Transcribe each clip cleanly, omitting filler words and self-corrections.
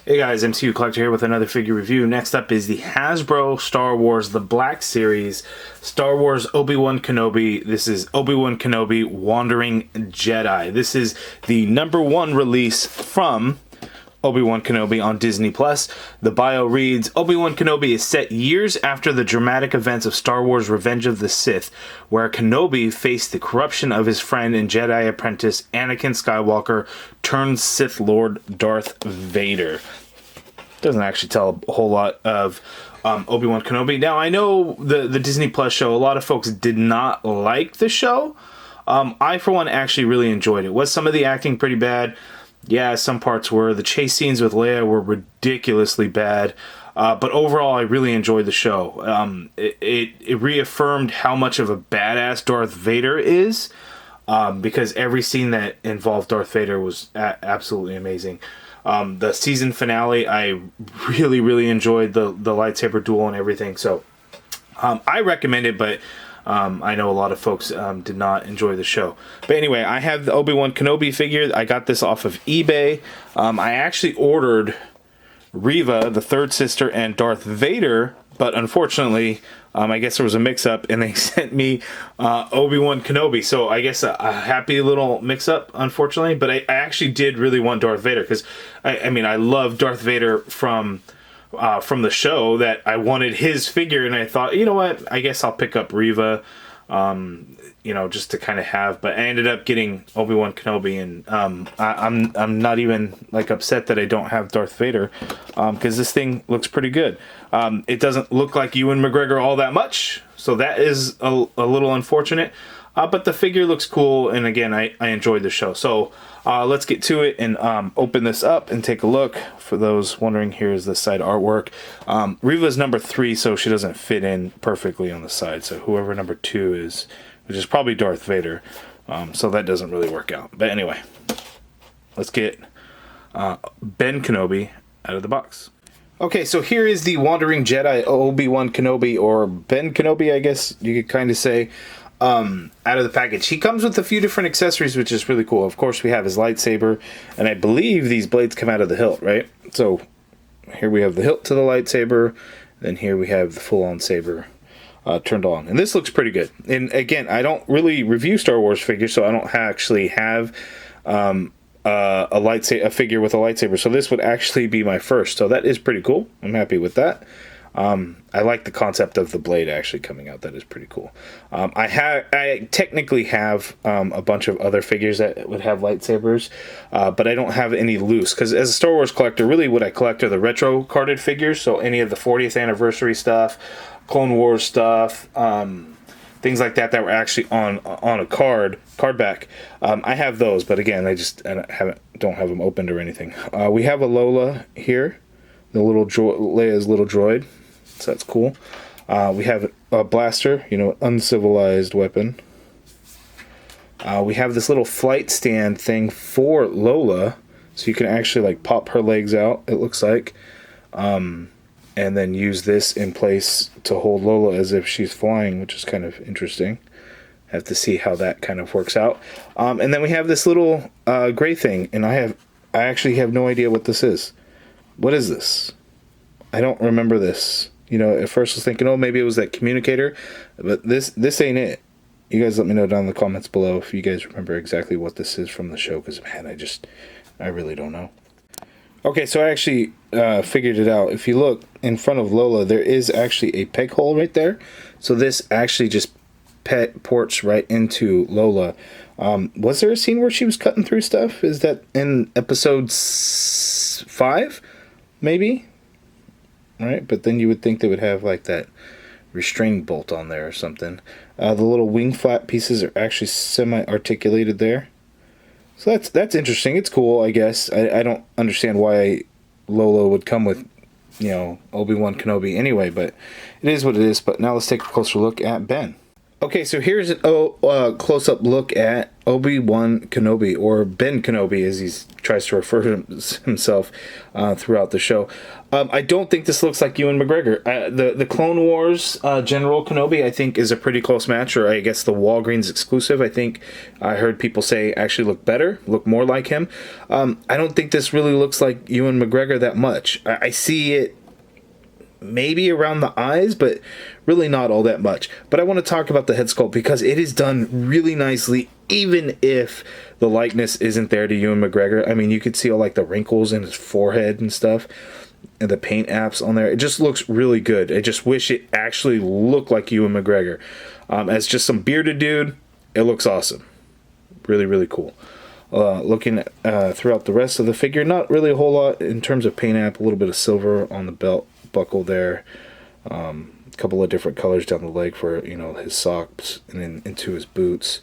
Hey guys, MCU Collector here with another figure review. Next up is the Hasbro Star Wars The Black Series, Star Wars Obi Wan Kenobi. This is Obi Wan Kenobi Wandering Jedi. This is the #1 release from Obi Wan Kenobi on Disney+. The bio reads, Obi Wan Kenobi is set years after the dramatic events of Star Wars Revenge of the Sith, where Kenobi faced the corruption of his friend and Jedi apprentice Anakin Skywalker turned Sith Lord Darth Vader. Doesn't actually tell a whole lot of Obi Wan Kenobi. Now, I know the Disney Plus show, a lot of folks did not like the show. I, for one, actually really enjoyed it. Was some of the acting pretty bad? Yeah, some parts were. The chase scenes with Leia were ridiculously bad. But overall, I really enjoyed the show. It reaffirmed how much of a badass Darth Vader is. Because every scene that involved Darth Vader was absolutely amazing. The season finale, I really enjoyed the lightsaber duel and everything. So I recommend it, but I know a lot of folks did not enjoy the show. But anyway, I have the Obi-Wan Kenobi figure. I got this off of eBay. I actually ordered Reva, the third sister, and Darth Vader, but unfortunately, I guess there was a mix-up, and they sent me Obi-Wan Kenobi. So I guess a happy little mix-up, unfortunately. But I actually did really want Darth Vader, because, I mean, I love Darth Vader from the show, that I wanted his figure, and I thought, you know what, I guess I'll pick up Reva, you know, just to kind of have, but I ended up getting Obi-Wan Kenobi, and I'm not even like upset that I don't have Darth Vader, because this thing looks pretty good. It doesn't look like Ewan McGregor all that much, so that is a little unfortunate. But the figure looks cool, and again, I enjoyed the show. So let's get to it and open this up and take a look. For those wondering, here's the side artwork. Reva's #3, so she doesn't fit in perfectly on the side. So whoever #2 is, which is probably Darth Vader, so that doesn't really work out. But anyway, let's get Ben Kenobi out of the box. Okay, so here is the Wandering Jedi Obi-Wan Kenobi, or Ben Kenobi, I guess you could kind of say. Out of the package. He comes with a few different accessories, which is really cool. Of course, we have his lightsaber, and I believe these blades come out of the hilt, right? So here we have the hilt to the lightsaber, then here we have the full-on saber turned on. And this looks pretty good. And again, I don't really review Star Wars figures, so I don't actually have a figure with a lightsaber. So this would actually be my first. So that is pretty cool. I'm happy with that. I like the concept of the blade actually coming out. That is pretty cool. I technically have a bunch of other figures that would have lightsabers, but I don't have any loose, because as a Star Wars collector, really what I collect are the retro carded figures. So any of the 40th anniversary stuff, Clone Wars stuff, things like that were actually on a card back. I have those, but again, I don't have them opened or anything. We have a Lola here, the little Leia's little droid. So that's cool. We have a blaster, you know, uncivilized weapon. We have this little flight stand thing for Lola, so you can actually like pop her legs out, it looks like, and then use this in place to hold Lola as if she's flying, which is kind of interesting. Have to see how that kind of works out. And then we have this little gray thing, and I actually have no idea what this is. What is this? I don't remember this. You know, at first I was thinking, oh, maybe it was that communicator, but this ain't it. You guys let me know down in the comments below if you guys remember exactly what this is from the show, because, man, I really don't know. Okay, so I actually figured it out. If you look in front of Lola, there is actually a peg hole right there. So this actually just ports right into Lola. Was there a scene where she was cutting through stuff? Is that in episode 5, maybe? Right, but then you would think they would have like that restraining bolt on there or something. The little wing flap pieces are actually semi-articulated there. So that's interesting. It's cool, I guess. I don't understand why Lola would come with, you know, Obi-Wan Kenobi anyway, but it is what it is. But now let's take a closer look at Ben. Okay, so here's a close-up look at Obi-Wan Kenobi, or Ben Kenobi as he's tries to refer to himself throughout the show. I don't think this looks like Ewan McGregor. The Clone Wars General Kenobi, I think, is a pretty close match, or I guess the Walgreens exclusive. I think I heard people say actually look more like him. I don't think this really looks like Ewan McGregor that much. I see it maybe around the eyes, but really not all that much. But I want to talk about the head sculpt because it is done really nicely, even if the likeness isn't there to Ewan McGregor. I mean, you could see all like the wrinkles in his forehead and stuff, and the paint apps on there. It just looks really good. I just wish it actually looked like Ewan McGregor. As just some bearded dude, it looks awesome. Really, really cool. Looking throughout the rest of the figure, not really a whole lot in terms of paint app. A little bit of silver on the belt buckle there. A couple of different colors down the leg for, you know, his socks and then into his boots.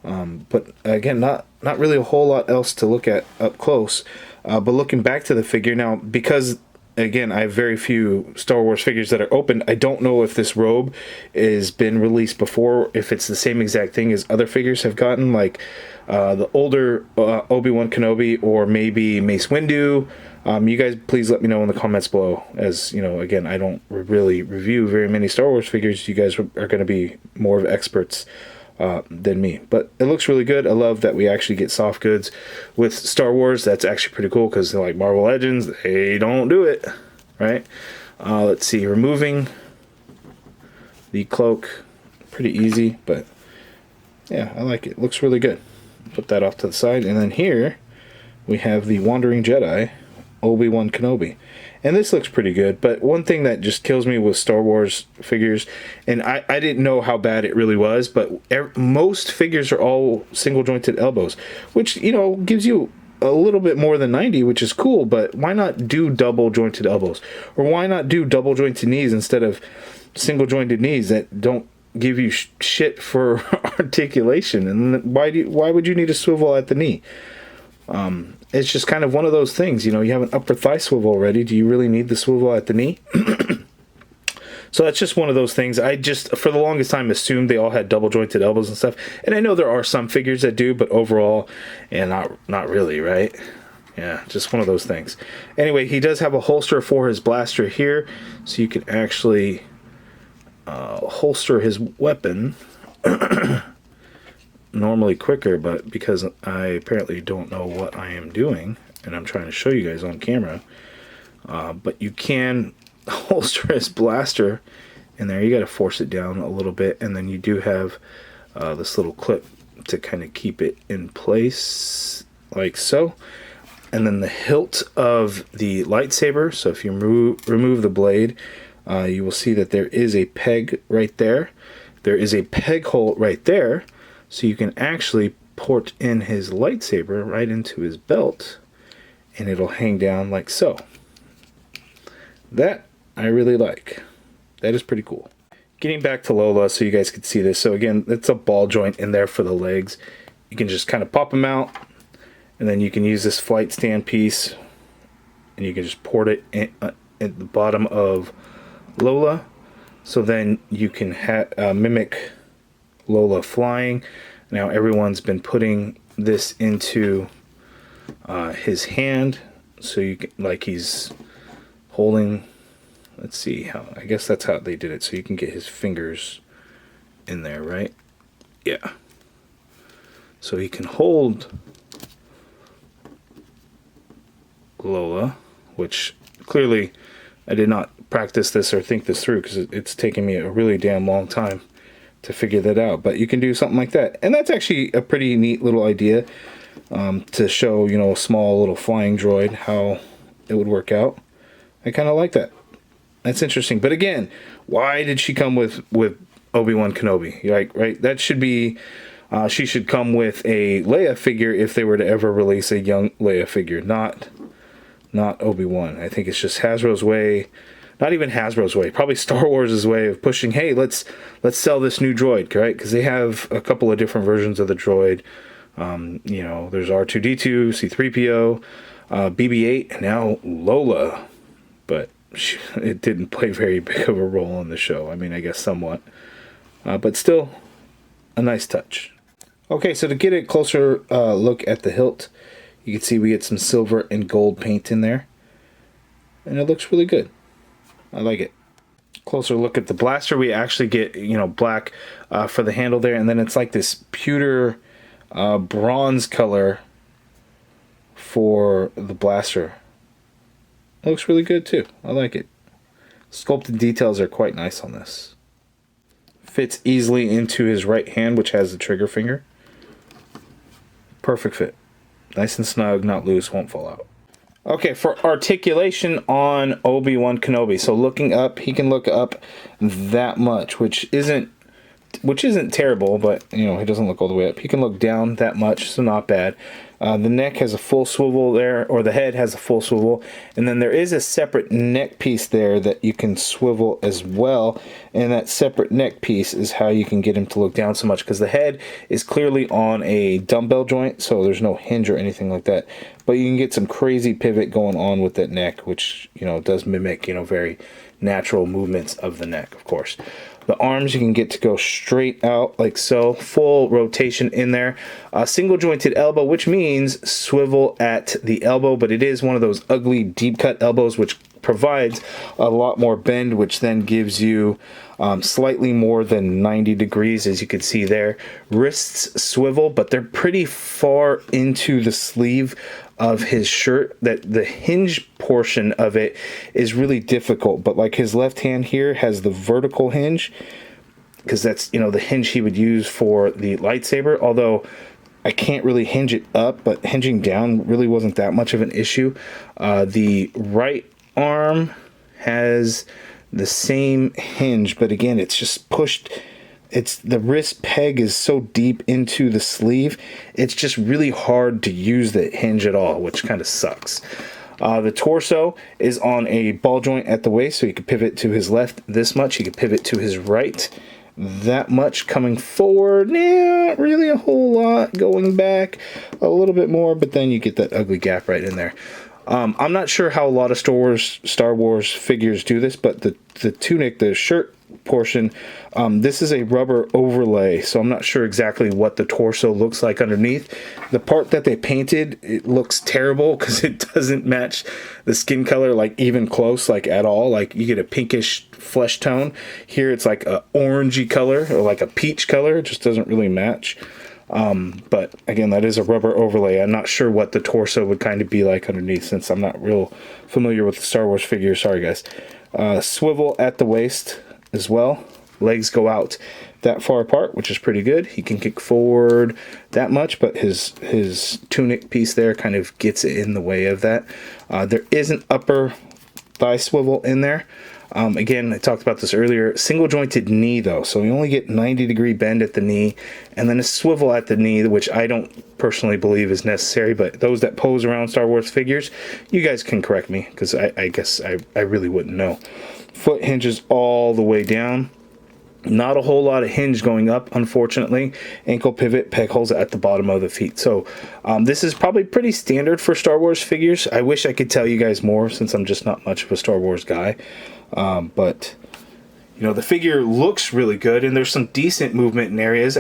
But again, not really a whole lot else to look at up close. But looking back to the figure now, because again, I have very few Star Wars figures that are opened. I don't know if this robe has been released before, if it's the same exact thing as other figures have gotten, like the older Obi Wan Kenobi or maybe Mace Windu. You guys please let me know in the comments below. As you know, again, I don't really review very many Star Wars figures. You guys are going to be more of experts than me, but it looks really good. I love that we actually get soft goods with Star Wars. That's actually pretty cool because like Marvel Legends, they don't do it, right? Let's see, removing the cloak, pretty easy, but yeah, I like it. Looks really good. Put that off to the side, and then here we have the Wandering Jedi, Obi Wan Kenobi. And this looks pretty good, but one thing that just kills me with Star Wars figures, and I didn't know how bad it really was, but most figures are all single jointed elbows, which, you know, gives you a little bit more than 90, which is cool, but why not do double jointed elbows? Or why not do double jointed knees instead of single jointed knees that don't give you shit for articulation? And why would you need a swivel at the knee? It's just kind of one of those things, you know, you have an upper thigh swivel already. Do you really need the swivel at the knee? So that's just one of those things. I just, for the longest time, assumed they all had double jointed elbows and stuff. And I know there are some figures that do, but overall, yeah, not really, right? Yeah, just one of those things. Anyway, he does have a holster for his blaster here, so you can actually holster his weapon. Normally quicker, but because I apparently don't know what I am doing and I'm trying to show you guys on camera, but you can holster his blaster in there. You got to force it down a little bit, and then you do have this little clip to kind of keep it in place like so. And then the hilt of the lightsaber, so if you remove the blade, you will see that there is a peg right there. There is a peg hole right there. So you can actually port in his lightsaber right into his belt, and it'll hang down like so. That I really like. That is pretty cool. Getting back to Lola so you guys can see this. So again, it's a ball joint in there for the legs. You can just kind of pop them out, and then you can use this flight stand piece, and you can just port it in, at the bottom of Lola. So then you can mimic Lola flying. Now everyone's been putting this into his hand, so you can, like, he's holding, let's see how, I guess that's how they did it, so you can get his fingers in there, right? Yeah, so he can hold Lola, which clearly I did not practice this or think this through because it's taken me a really damn long time to figure that out, but you can do something like that. And that's actually a pretty neat little idea to show, you know, a small little flying droid, how it would work out. I kind of like that. That's interesting. But again, why did she come with Obi-Wan Kenobi? Like, right, that should be, she should come with a Leia figure if they were to ever release a young Leia figure, not Obi-Wan. I think it's just Hasbro's way. Not even Hasbro's way, probably Star Wars' way of pushing, hey, let's sell this new droid, right? Because they have a couple of different versions of the droid. You know, there's R2-D2, C-3PO, BB-8, and now Lola. But it didn't play very big of a role in the show. I mean, I guess somewhat. But still, a nice touch. Okay, so to get a closer look at the hilt, You can see we get some silver and gold paint in there. And it looks really good. I like it. Closer look at the blaster. We actually get, you know, black for the handle there. And then it's like this pewter bronze color for the blaster. It looks really good too. I like it. Sculpted details are quite nice on this. Fits easily into his right hand, which has the trigger finger. Perfect fit. Nice and snug, not loose, won't fall out. Okay, for articulation on Obi Wan Kenobi. So looking up, he can look up that much, which isn't terrible, but you know, he doesn't look all the way up. He can look down that much, so not bad. The neck has a full swivel there, or the head has a full swivel, and then there is a separate neck piece there that you can swivel as well, and that separate neck piece is how you can get him to look down so much, because the head is clearly on a dumbbell joint, so there's no hinge or anything like that, but you can get some crazy pivot going on with that neck, which, you know, does mimic, you know, very natural movements of the neck, of course. The arms you can get to go straight out like so, full rotation in there. Single jointed elbow, which means swivel at the elbow, but it is one of those ugly deep cut elbows, which provides a lot more bend, which then gives you slightly more than 90 degrees, as you can see there. Wrists swivel, but they're pretty far into the sleeve of his shirt, that the hinge portion of it is really difficult. But like his left hand here has the vertical hinge, because that's, you know, the hinge he would use for the lightsaber, although I can't really hinge it up, but hinging down really wasn't that much of an issue. The right arm has the same hinge, but again, it's just pushed. It's the wrist peg is so deep into the sleeve, it's just really hard to use the hinge at all, which kind of sucks. The torso is on a ball joint at the waist, so you can pivot to his left this much, you can pivot to his right that much. Coming forward, not really a whole lot. Going back a little bit more, but then you get that ugly gap right in there. I'm not sure how a lot of Star Wars figures do this, but the tunic, the shirt portion, this is a rubber overlay, so I'm not sure exactly what the torso looks like underneath. The part that they painted, it looks terrible because it doesn't match the skin color, like even close, like at all. Like you get a pinkish flesh tone. Here it's like a orangey color, or like a peach color. It just doesn't really match. But again, that is a rubber overlay. I'm not sure what the torso would kind of be like underneath, since I'm not real familiar with the Star Wars figures. Sorry guys. Swivel at the waist as well. Legs go out that far apart, which is pretty good. He can kick forward that much, but his tunic piece there kind of gets in the way of that. There is an upper thigh swivel in there. Again, I talked about this earlier. Single jointed knee though, so you only get 90-degree bend at the knee, and then a swivel at the knee, which I don't personally believe is necessary, but those that pose around Star Wars figures, you guys can correct me, because I guess I really wouldn't know. Foot hinges all the way down. Not a whole lot of hinge going up, unfortunately. Ankle pivot, peg holes at the bottom of the feet. So this is probably pretty standard for Star Wars figures. I wish I could tell you guys more, since I'm just not much of a Star Wars guy. But, you know, the figure looks really good, and there's some decent movement in areas.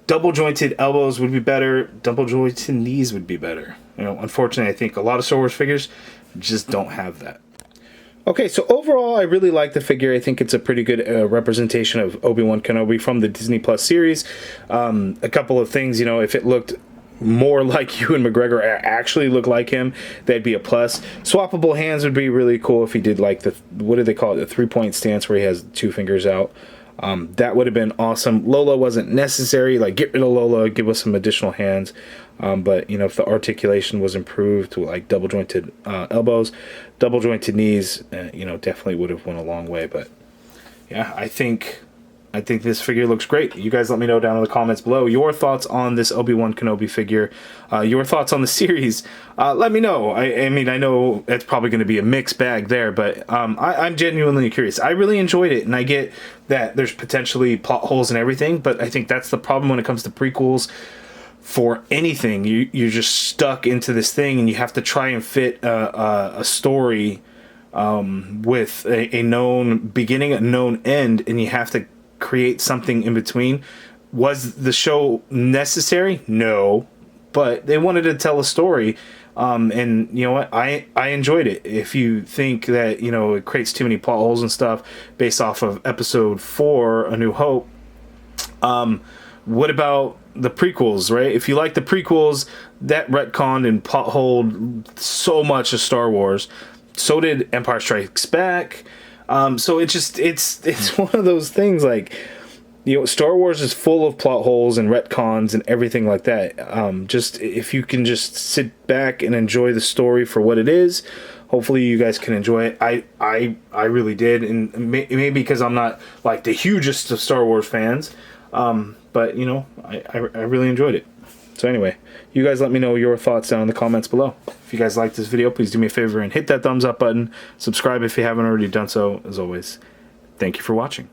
Double jointed elbows would be better. Double jointed knees would be better. You know, unfortunately, I think a lot of Star Wars figures just don't have that. Okay, so overall, I really like the figure. I think it's a pretty good representation of Obi Wan Kenobi from the Disney Plus series. A couple of things, you know, if it looked more like Ewan McGregor, actually look like him, that'd be a plus. Swappable hands would be really cool if he did like the, what do they call it, the 3-point stance where he has 2 fingers out. That would have been awesome. Lola wasn't necessary. Like, get rid of Lola, give us some additional hands. But, you know, if the articulation was improved to like double jointed elbows, double jointed knees, you know, definitely would have went a long way. But yeah, I think this figure looks great. You guys let me know down in the comments below your thoughts on this Obi Wan Kenobi figure, your thoughts on the series. Let me know. I mean, I know it's probably going to be a mixed bag there, but I'm genuinely curious. I really enjoyed it, and I get that there's potentially plot holes and everything, but I think that's the problem when it comes to prequels. For anything, you're just stuck into this thing, and you have to try and fit a story with a known beginning, a known end, and you have to create something in between. Was the show necessary? No. but they wanted to tell a story. And you know what, I enjoyed it. If you think that, you know, it creates too many plot holes and stuff based off of episode 4, A New Hope, what about the prequels, right? If you like the prequels, that retconned and plot holed so much of Star Wars. So did Empire Strikes Back. So it's one of those things, like, you know, Star Wars is full of plot holes and retcons and everything like that. Just if you can just sit back and enjoy the story for what it is, hopefully you guys can enjoy it. I really did, and maybe because I'm not like the hugest of Star Wars fans, but you know, I really enjoyed it. So anyway, you guys let me know your thoughts down in the comments below. If you guys like this video, please do me a favor and hit that thumbs up button. Subscribe if you haven't already done so. As always, thank you for watching.